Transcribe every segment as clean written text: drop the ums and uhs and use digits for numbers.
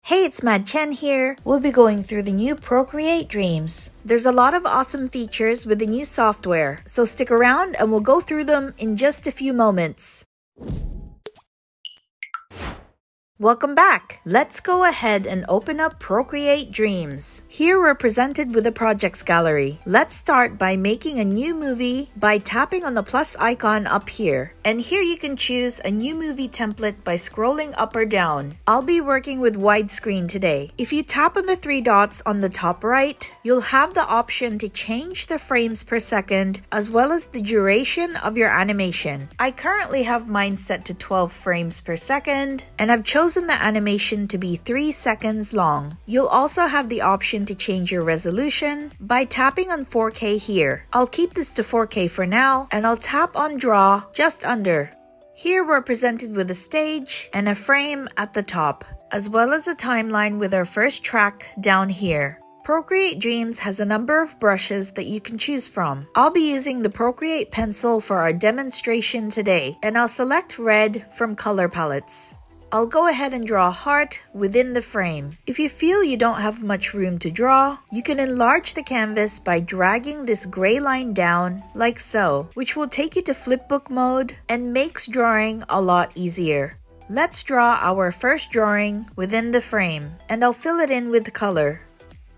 Hey, it's Mad Chen here. We'll be going through the new Procreate Dreams. There's a lot of awesome features with the new software, so stick around and we'll go through them in just a few moments. Welcome back! Let's go ahead and open up Procreate Dreams. Here we're presented with a projects gallery. Let's start by making a new movie by tapping on the plus icon up here. And here you can choose a new movie template by scrolling up or down. I'll be working with widescreen today. If you tap on the three dots on the top right, you'll have the option to change the frames per second as well as the duration of your animation. I currently have mine set to 12 frames per second and I've chosen the animation to be 3 seconds long. You'll also have the option to change your resolution by tapping on 4K here. I'll keep this to 4K for now and I'll tap on draw just under. Here we're presented with a stage and a frame at the top, as well as a timeline with our first track down here. Procreate Dreams has a number of brushes that you can choose from. I'll be using the Procreate pencil for our demonstration today, and I'll select red from color palettes. I'll go ahead and draw a heart within the frame. If you feel you don't have much room to draw, you can enlarge the canvas by dragging this gray line down like so, which will take you to Flipbook mode and makes drawing a lot easier. Let's draw our first drawing within the frame, and I'll fill it in with color.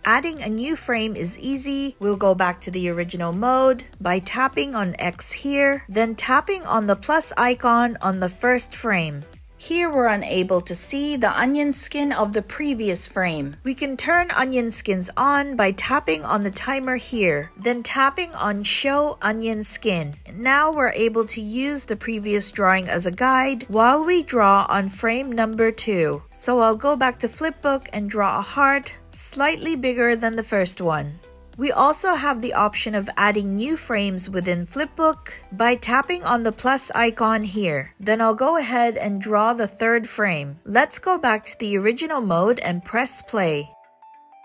Adding a new frame is easy. We'll go back to the original mode by tapping on X here, then tapping on the plus icon on the first frame. Here we're unable to see the onion skin of the previous frame. We can turn onion skins on by tapping on the timer here, then tapping on Show Onion Skin. Now we're able to use the previous drawing as a guide while we draw on frame number 2. So I'll go back to Flipbook and draw a heart slightly bigger than the first one. We also have the option of adding new frames within Flipbook by tapping on the plus icon here. Then I'll go ahead and draw the third frame. Let's go back to the original mode and press play.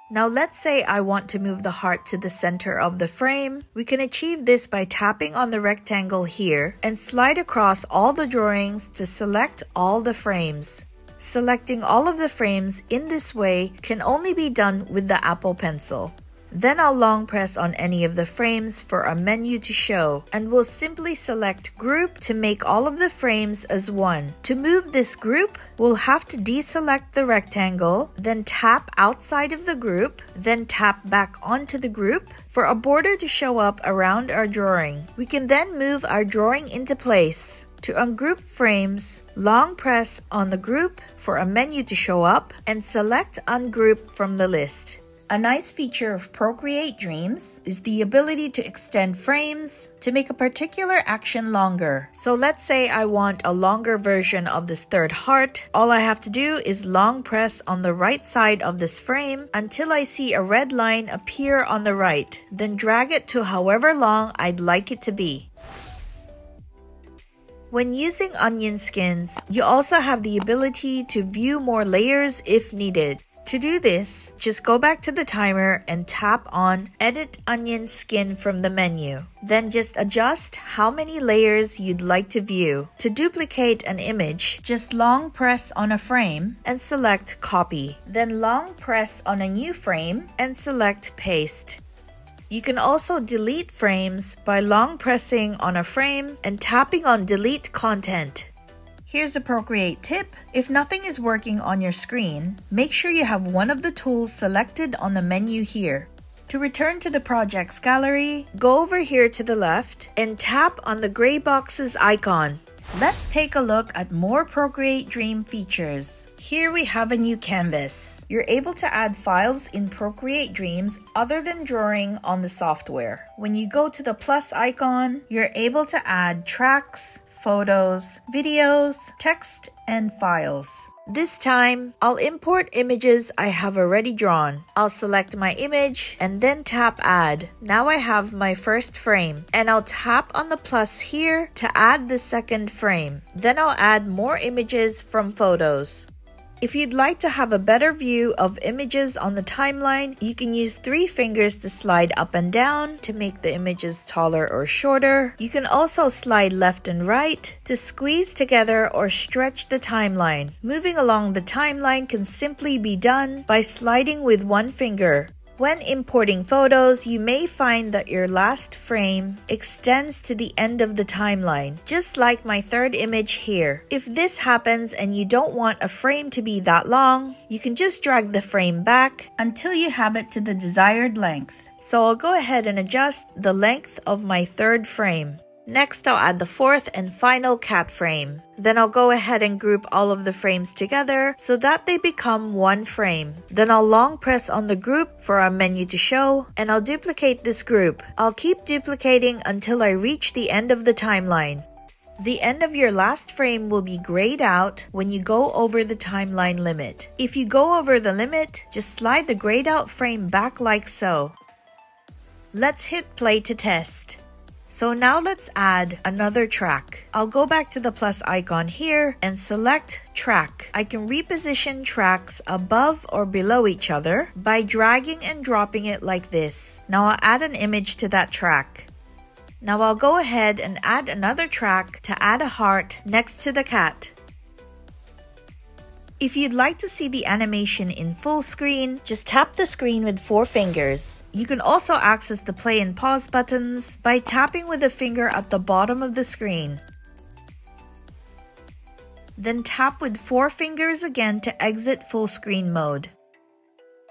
Now let's say I want to move the heart to the center of the frame. We can achieve this by tapping on the rectangle here and slide across all the drawings to select all the frames. Selecting all of the frames in this way can only be done with the Apple Pencil. Then I'll long press on any of the frames for a menu to show, and we'll simply select Group to make all of the frames as one. To move this group, we'll have to deselect the rectangle, then tap outside of the group, then tap back onto the group for a border to show up around our drawing. We can then move our drawing into place. To ungroup frames, long press on the group for a menu to show up, and select Ungroup from the list. A nice feature of Procreate Dreams is the ability to extend frames to make a particular action longer. So let's say I want a longer version of this third heart. All I have to do is long press on the right side of this frame until I see a red line appear on the right. Then drag it to however long I'd like it to be. When using onion skins, you also have the ability to view more layers if needed. To do this, just go back to the timer and tap on Edit Onion Skin from the menu. Then just adjust how many layers you'd like to view. To duplicate an image, just long press on a frame and select Copy. Then long press on a new frame and select Paste. You can also delete frames by long pressing on a frame and tapping on Delete Content. Here's a Procreate tip. If nothing is working on your screen, make sure you have one of the tools selected on the menu here. To return to the projects gallery, go over here to the left and tap on the gray box's icon. Let's take a look at more Procreate Dream features. Here we have a new canvas. You're able to add files in Procreate Dreams other than drawing on the software. When you go to the plus icon, you're able to add tracks, photos, videos, text, and files. This time, I'll import images I have already drawn. I'll select my image and then tap Add. Now I have my first frame, and I'll tap on the plus here to add the second frame. Then I'll add more images from photos. If you'd like to have a better view of images on the timeline, you can use 3 fingers to slide up and down to make the images taller or shorter. You can also slide left and right to squeeze together or stretch the timeline. Moving along the timeline can simply be done by sliding with 1 finger. When importing photos, you may find that your last frame extends to the end of the timeline, just like my third image here. If this happens and you don't want a frame to be that long, you can just drag the frame back until you have it to the desired length. So I'll go ahead and adjust the length of my third frame. Next, I'll add the 4th and final cat frame. Then I'll go ahead and group all of the frames together so that they become 1 frame. Then I'll long press on the group for our menu to show, and I'll duplicate this group. I'll keep duplicating until I reach the end of the timeline. The end of your last frame will be grayed out when you go over the timeline limit. If you go over the limit, just slide the grayed out frame back like so. Let's hit play to test. So now let's add another track. I'll go back to the plus icon here and select track. I can reposition tracks above or below each other by dragging and dropping it like this. Now I'll add an image to that track. Now I'll go ahead and add another track to add a heart next to the cat. If you'd like to see the animation in full screen, just tap the screen with 4 fingers. You can also access the play and pause buttons by tapping with a finger at the bottom of the screen. Then tap with 4 fingers again to exit full screen mode.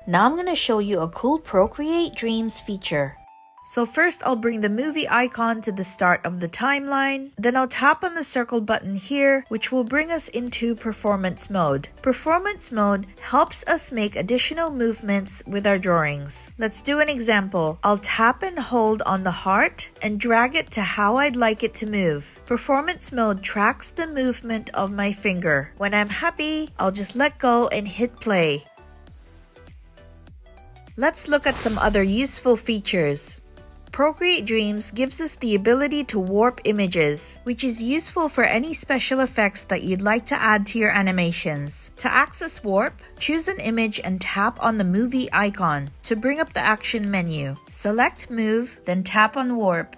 Now I'm going to show you a cool Procreate Dreams feature. So first I'll bring the movie icon to the start of the timeline. Then I'll tap on the circle button here, which will bring us into performance mode. Performance mode helps us make additional movements with our drawings. Let's do an example. I'll tap and hold on the heart and drag it to how I'd like it to move. Performance mode tracks the movement of my finger. When I'm happy, I'll just let go and hit play. Let's look at some other useful features. Procreate Dreams gives us the ability to warp images, which is useful for any special effects that you'd like to add to your animations. To access warp, choose an image and tap on the movie icon. To bring up the action menu, select move, then tap on warp.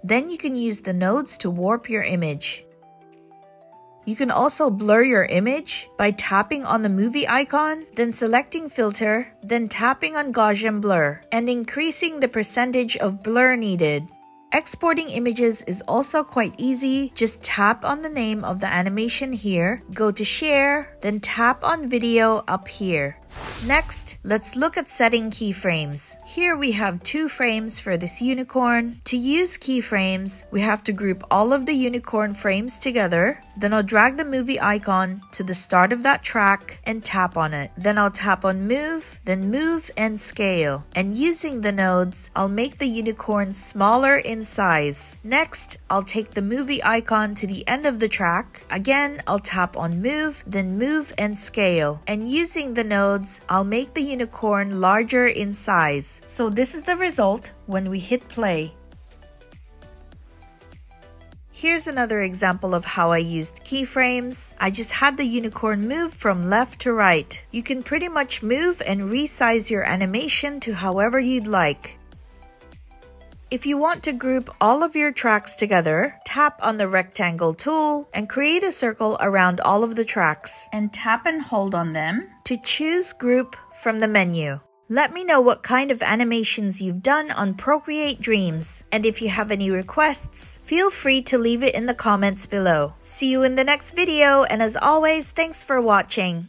Then you can use the nodes to warp your image. You can also blur your image by tapping on the movie icon, then selecting filter, then tapping on Gaussian blur, and increasing the percentage of blur needed. Exporting images is also quite easy. Just tap on the name of the animation here, go to share, then tap on video up here. Next, let's look at setting keyframes. Here we have 2 frames for this unicorn. To use keyframes, we have to group all of the unicorn frames together. Then I'll drag the movie icon to the start of that track and tap on it. Then I'll tap on move, then move and scale. And using the nodes, I'll make the unicorn smaller in size. Next, I'll take the movie icon to the end of the track. Again, I'll tap on move, then move and scale. And using the nodes, I'll make the unicorn larger in size. So this is the result when we hit play. Here's another example of how I used keyframes. I just had the unicorn move from left to right. You can pretty much move and resize your animation to however you'd like. If you want to group all of your tracks together, tap on the rectangle tool and create a circle around all of the tracks and tap and hold on them to choose group from the menu. Let me know what kind of animations you've done on Procreate Dreams, and if you have any requests, feel free to leave it in the comments below. See you in the next video, and as always, thanks for watching.